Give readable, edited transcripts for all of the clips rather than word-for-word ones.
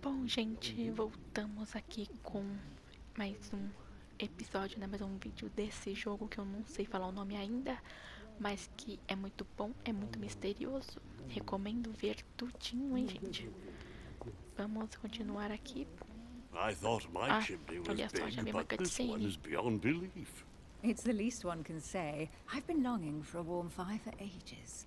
Bom, gente, voltamos aqui com mais um episódio, né? Mais um vídeo desse jogo que eu não sei falar o nome ainda, mas que é muito bom, é muito misterioso. Recomendo ver tudinho, hein, gente? Vamos continuar aqui. I thought my Ah, chimney was olha só, já big, vi uma but this one cutscene. is beyond belief. It's the least one can say. I've been longing for a warm fire for ages.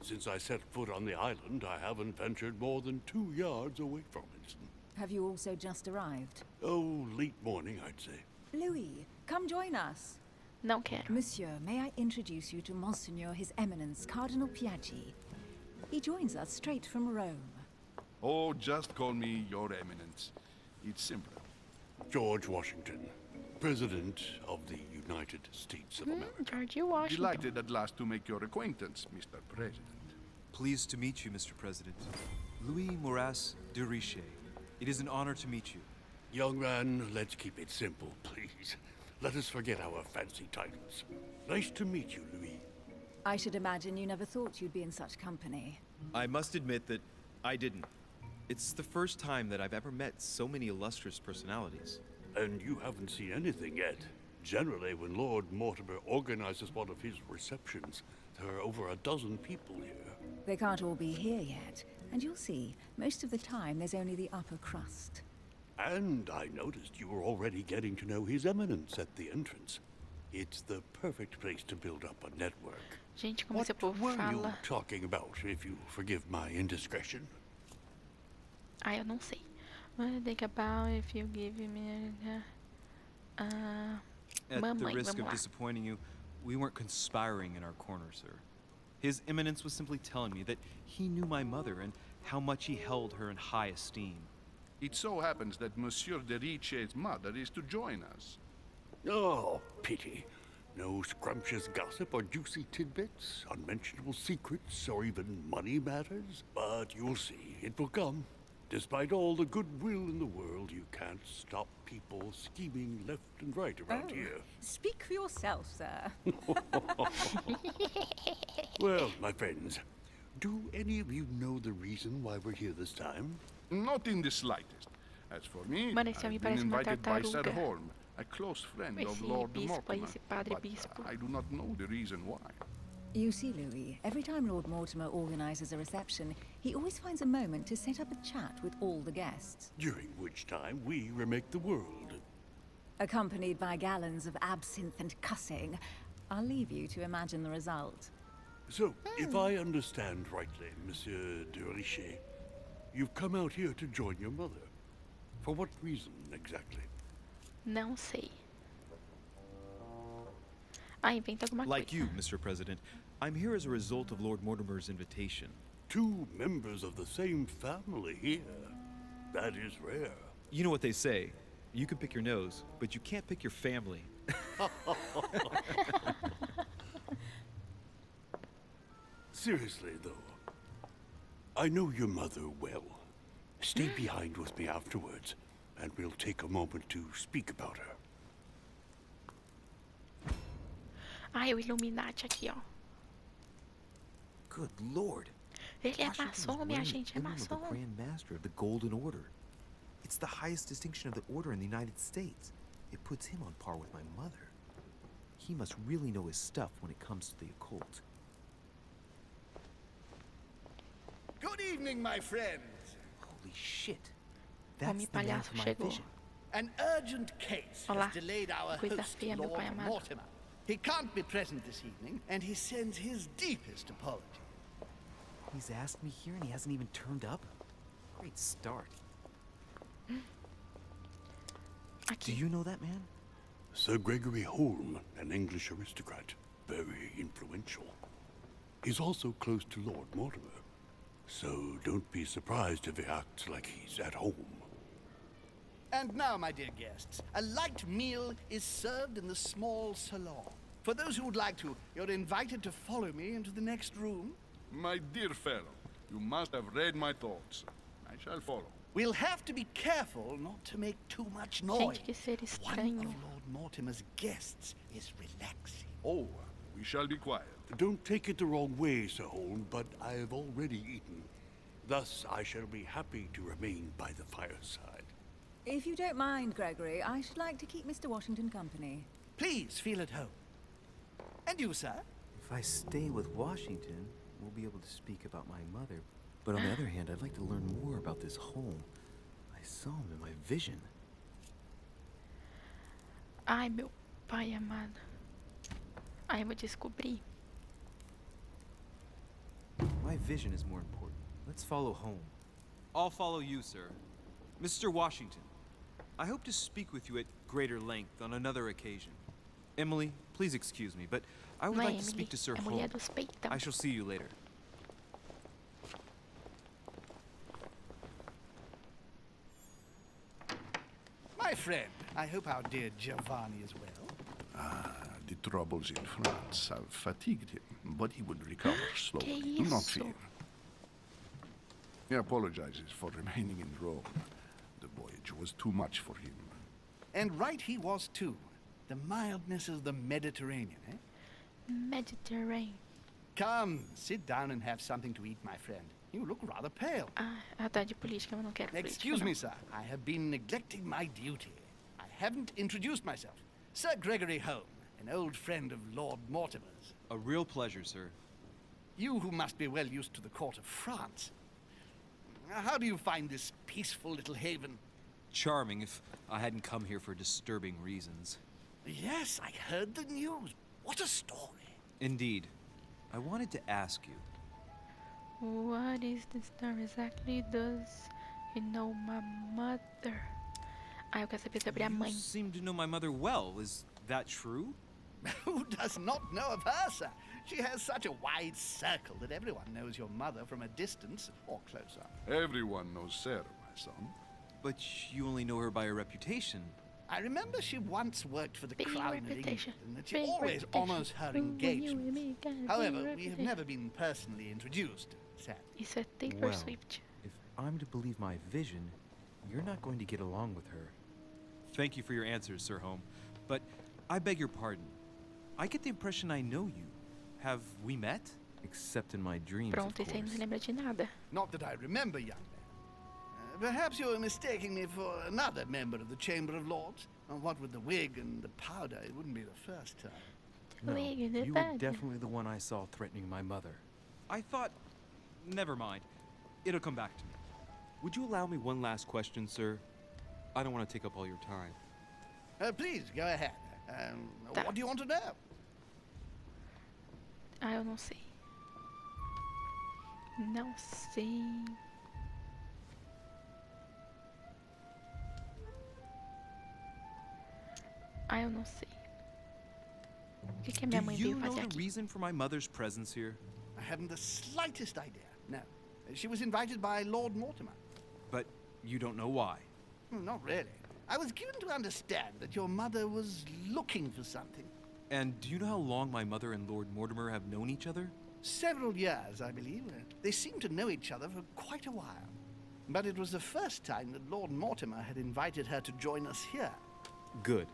Since I set foot on the island, I haven't ventured more than 2 yards away from it. Have you also just arrived? Oh, late morning, I'd say. Louis, come join us. Não quero. Monsieur, may I introduce you to Monseigneur His Eminence Cardinal Piaggi? He joins us straight from Rome. Oh, just call me Your Eminence. It's simpler. George Washington, President of the United States of America. George Washington. Delighted at last to make your acquaintance, Mr. President. Pleased to meet you, Mr. President. Louis Moras de Riche. It is an honor to meet you. Young man, let's keep it simple, please. Let us forget our fancy titles. Nice to meet you, Louis. I should imagine you never thought you'd be in such company. I must admit that I didn't. It's the first time that I've ever met so many illustrious personalities. And you haven't seen anything yet. Generally, when Lord Mortimer organizes one of his receptions, there are over a dozen people here. They can't all be here yet, and you'll see, most of the time there's only the upper crust. And I noticed you were already getting to know His Eminence at the entrance. It's the perfect place to build up a network. Gente, como What esse povo were you fala. talking about, if you forgive my indiscretion? Ah, eu não sei. What do you think about if you give me... At Mamãe, the risk vamos of lá. disappointing you, we weren't conspiring in our corner, sir. His Eminence was simply telling me that he knew my mother and how much he held her in high esteem. It so happens that Monsieur de Riche's mother is to join us. Oh, pity. No scrumptious gossip or juicy tidbits, unmentionable secrets, or even money matters. But you'll see, it will come. Despite all the goodwill in the world, you can't stop people scheming left and right around here. Speak for yourself, sir. Well, my friends, do any of you know the reason why we're here this time? Not in the slightest. As for me, Mano, esse homem I've been parece uma invited by Sir tartaruga. Holm, a close friend of Esse Lord bispo aí, Mortimer, esse padre but bispo. I do not know the reason why. You see, Louis, every time Lord Mortimer organizes a reception, he always finds a moment to set up a chat with all the guests, During which time we remake the world. accompanied by gallons of absinthe and cussing. I'll leave you to imagine the result. So, if I understand rightly, Monsieur de Riche, you've come out here to join your mother. For what reason, exactly? Não sei. Ah, inventa alguma Like coisa. you, Mr. President, I'm here as a result of Lord Mortimer's invitation. 2 members of the same family here. That is rare. You know what they say. You can pick your nose, but you can't pick your family. Seriously, though, I know your mother well. Stay behind with me afterwards, and we'll take a moment to speak about her. Ai, o Illuminati aqui, ó. Good Lord. Ele é Washington was maçom, minha wearing gente, the é emblem of the maçom. Grand Master of the Golden Order. It's the highest distinction of the Order in the United States. It puts him on par with my mother. He must really know his stuff when it comes to the occult. Good evening, my friends. Holy shit. Homem That's the man palhaço from my chegou. vision. An urgent case Olá. has delayed our Coisa host, feia, meu Lord pai amado. Mortimer. He can't be present this evening, and he sends his deepest apology. He's asked me here and he hasn't even turned up? Great start. Do Aqui. you know that man? Sir Gregory Holm, an English aristocrat, very influential. He's also close to Lord Mortimer, so don't be surprised if he acts like he's at home. And now, my dear guests, a light meal is served in the small salon. For those who would like to, you're invited to follow me into the next room. My dear fellow, you must have read my thoughts. I shall follow. We'll have to be careful not to make too much noise. Gente, que ser One estranho. of Lord Mortimer's guests is relaxing. Oh, we shall be quiet. Don't take it the wrong way, Sir Holm, but I've already eaten. Thus, I shall be happy to remain by the fireside. If you don't mind, Gregory, I should like to keep Mr. Washington company. Please feel at home. And you, sir? If I stay with Washington, we'll be able to speak about my mother. But on the other hand, I'd like to learn more about this home. I saw him in my vision. Ai, meu pai amado. Ai, eu vou descobrir. My vision is more important. Let's follow home. I'll follow you, sir. Mr. Washington, I hope to speak with you at greater length on another occasion. Emily, please excuse me, but I would Não é like to Emily, speak to Sir é a mulher Holmes. dos peitão. I shall see you later. My friend, I hope our dear Giovanni is well. The troubles in France have fatigued him, but he will recover slowly. Que Do not isso? fear. He apologizes for remaining in Rome. The voyage was too much for him. And right he was too. The mildness of the Mediterranean, eh? Mediterranean. Come, sit down and have something to eat, my friend. You look rather pale. Ah, tá de política, mas não quero política. Excuse não. me, sir. I have been neglecting my duty. I haven't introduced myself. Sir Gregory Home, an old friend of Lord Mortimer's. A real pleasure, sir. You who must be well used to the court of France. How do you find this peaceful little haven? Charming if I hadn't come here for disturbing reasons. Yes, I heard the news. What a story. Indeed. I wanted to ask you. What is the story exactly? Does he know my mother? Ah, eu quero saber sobre a You mãe. seem to know my mother well. Is that true? Who does not know of her, sir? She has such a wide circle that everyone knows your mother from a distance or closer. Everyone knows Sarah, my son. But you only know her by her reputation. I remember she once worked for the Big Crown of England reputation. and that she Big always reputation. honors her Ooh, you and engagement. me got a big However, we have reputation. never been personally introduced, sadly. Isso é Taylor Well, Swift. if I'm to believe my vision, you're not going to get along with her. Thank you for your answers, Sir Home. But I beg your pardon. I get the impression I know you. Have we met? Except in my dreams, Pronto, of esse aí não se course. lembra de nada. Not that I remember, young man. Perhaps you're mistaking me for another member of the Chamber of Lords. And what with the wig and the powder, it wouldn't be the first time. No, Wig and the you were powder. definitely the one I saw threatening my mother. I thought... Never mind. It'll come back to me. Would you allow me one last question, sir? I don't want to take up all your time. Please, go ahead. Tá. What do you want to know? Ah, eu não sei. Não sei. Ah, eu não sei. O que a minha Do mãe you veio know fazer the aqui? reason for my mother's presence here? I haven't the slightest idea. No. She was invited by Lord Mortimer. But you don't know why. Not really. I was given to understand that your mother was looking for something. And do you know how long my mother and Lord Mortimer have known each other? Several years, I believe. They seemed to know each other for quite a while. But it was the first time that Lord Mortimer had invited her to join us here. Good.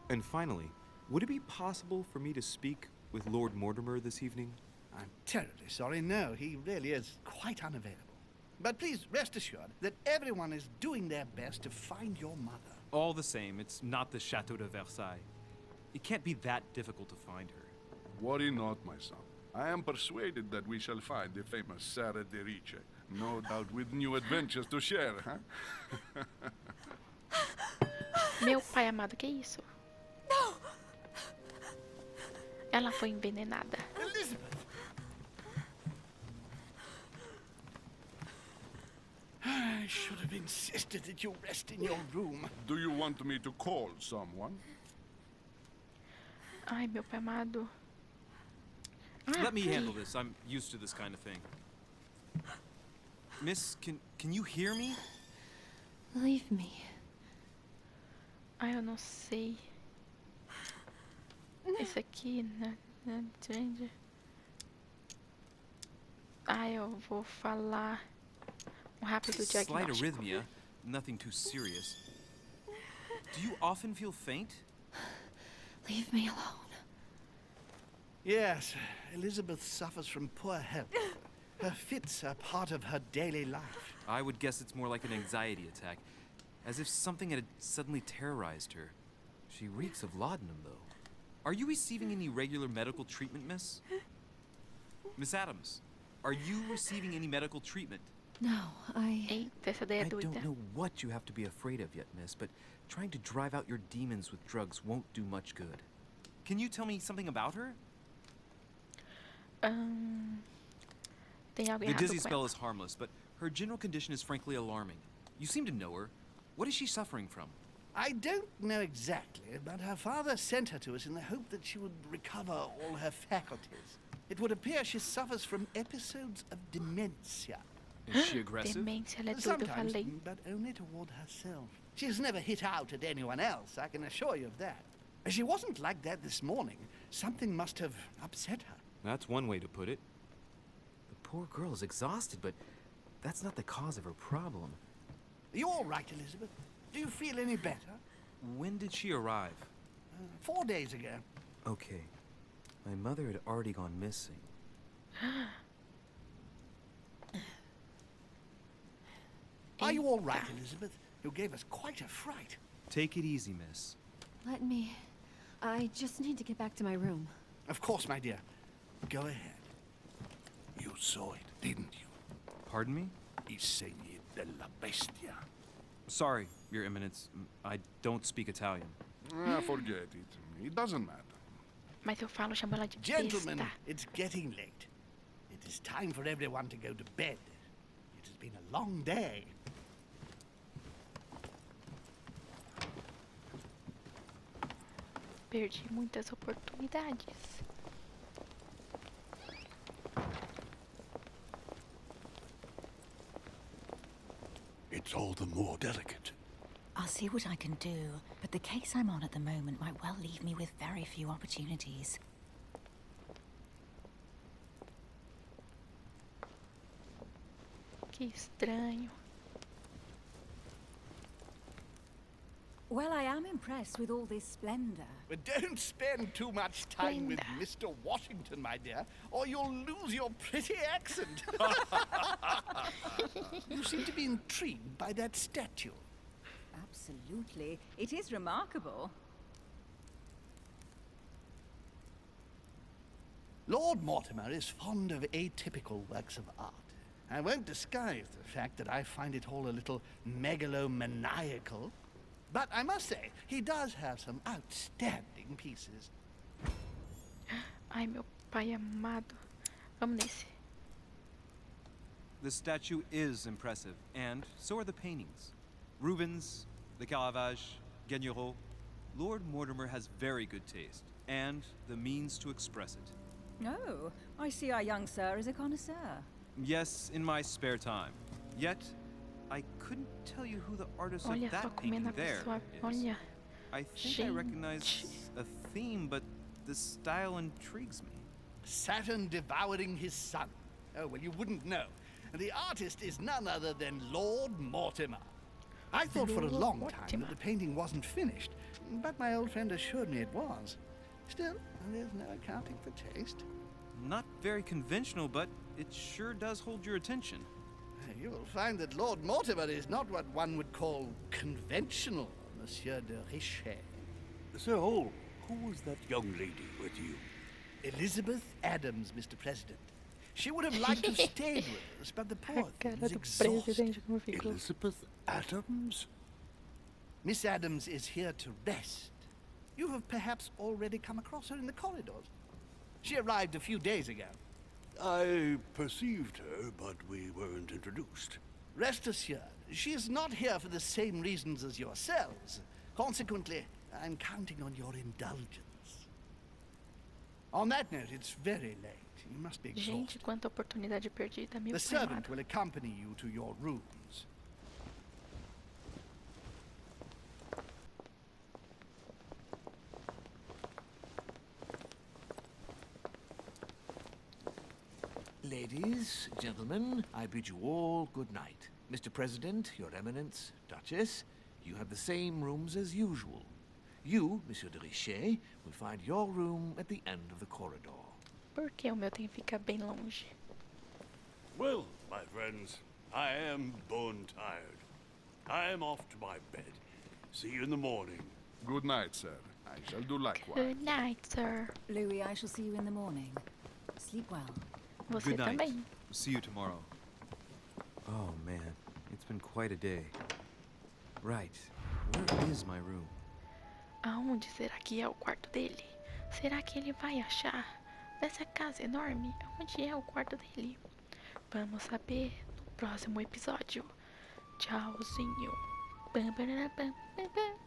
And finally, would it be possible for me to speak with Lord Mortimer this evening? I'm terribly sorry. No, he really is quite unavailable. But please rest assured that everyone is doing their best to find your mother. All the same, it's not the Chateau de Versailles. It can't be that difficult to find her. Worry not, my son. I am persuaded that we shall find the famous Sarah de Riche. No doubt with new adventures to share, huh? Meu pai amado, que isso? No! Ela foi envenenada. Elizabeth! I should have insisted that you rest in your room. Do you want me to call someone? Ai, meu pai amado. Ah, Let me aqui. handle this. I'm used to this kind of thing. Miss, can you hear me? Leave me. Ai, eu não sei. Esse aqui, né? Stranger. Ai, eu vou falar rápido Slight diagnóstico. arrhythmia, nothing too serious. Do you often feel faint? Leave me alone. Yes, Elizabeth suffers from poor health. Her fits are part of her daily life. I would guess it's more like an anxiety attack, as if something had suddenly terrorized her. She reeks of laudanum, though. Are you receiving any regular medical treatment, miss? Miss Adams, are you receiving any medical treatment? No, Eita, essa daí é I doida. don't know what you have to be afraid of yet, miss, but trying to drive out your demons with drugs won't do much good. Can you tell me something about her? Tem algo The errado dizzy com spell ela. is harmless, but her general condition is frankly alarming. You seem to know her. What is she suffering from? I don't know exactly, but her father sent her to us in the hope that she would recover all her faculties. It would appear she suffers from episodes of dementia. Is she aggressive? Demência, ela é doida, eu Sometimes, falei. but only toward herself. She's never hit out at anyone else, I can assure you of that. She wasn't like that this morning. Something must have upset her. That's one way to put it. The poor girl is exhausted, but that's not the cause of her problem. Are you all right, Elizabeth? Do you feel any better? When did she arrive? 4 days ago. Okay. My mother had already gone missing. Are you all right, Elizabeth? You gave us quite a fright. Take it easy, miss. Let me... I just need to get back to my room. Of course, my dear. Go ahead. You saw it, didn't you? Pardon me? I segni della bestia. Sorry, Your Eminence. I don't speak Italian. Forget it. It doesn't matter. Mas eu falo, chamo ela de Gentlemen, besta. it's getting late. It is time for everyone to go to bed. It has been a long day. Perdi muitas oportunidades. It's all the more delicate. I'll see what I can do, but the case I'm on at the moment might well leave me with very few opportunities. Que estranho. Well, I am impressed with all this splendor. But don't spend too much time with Splendor. Mr. Washington, my dear, or you'll lose your pretty accent. You seem to be intrigued by that statue. Absolutely. It is remarkable. Lord Mortimer is fond of atypical works of art. I won't disguise the fact that I find it all a little megalomaniacal. But I must say, he does have some outstanding pieces. Ai, meu pai amado. Vamos nesse. The statue is impressive, and so are the paintings. Rubens, the Caravage, Guignero. Lord Mortimer has very good taste, and the means to express it. Oh, I see our young sir is a connoisseur. Yes, in my spare time. Yet, I couldn't tell you who the artist Olha of só that comendo painting a there pessoa. is. Olha. I think I recognize a theme, but the style intrigues me. Saturn devouring his son. Oh, well, you wouldn't know. The artist is none other than Lord Mortimer. I thought for a Lord long time Mortimer. that the painting wasn't finished, but my old friend assured me it was. Still, there's no accounting for taste. Not very conventional, but it sure does hold your attention. You will find that Lord Mortimer is not what one would call conventional, Monsieur de Richet. Sir Hall, who was that young lady with you? Elizabeth Adams, Mr. President. She would have liked to have stayed with us, but the A poor cara thing is do exhausted. presidente como ficou. Elizabeth Adams? Miss Adams is here to rest. You have perhaps already come across her in the corridors. She arrived a few days ago. I perceived her, but we weren't introduced. Rest assured, she is not here for the same reasons as yourselves. Consequently, I'm counting on your indulgence. On that note, it's very late. You must be Gente, exhausted. quanta oportunidade perdida, meu The pai servant amado. will accompany you to your rooms. Ladies, gentlemen, I bid you all good night. Mr. President, Your Eminence, Duchess, you have the same rooms as usual. You, Monsieur de Richet, will find your room at the end of the corridor. Por que o meu tem que ficar bem longe? Well, my friends, I am bone tired. I am off to my bed. See you in the morning. Good night, sir. I shall do likewise. Good night, sir. Louis, I shall see you in the morning. Sleep well. Você Good night. também. See you tomorrow. Oh man, it's been quite a day. Right, where is my room? Aonde será que é o quarto dele? Será que ele vai achar? Nessa casa enorme, onde é o quarto dele? Vamos saber no próximo episódio. Tchauzinho. Pam, pam, pam, pam, pam.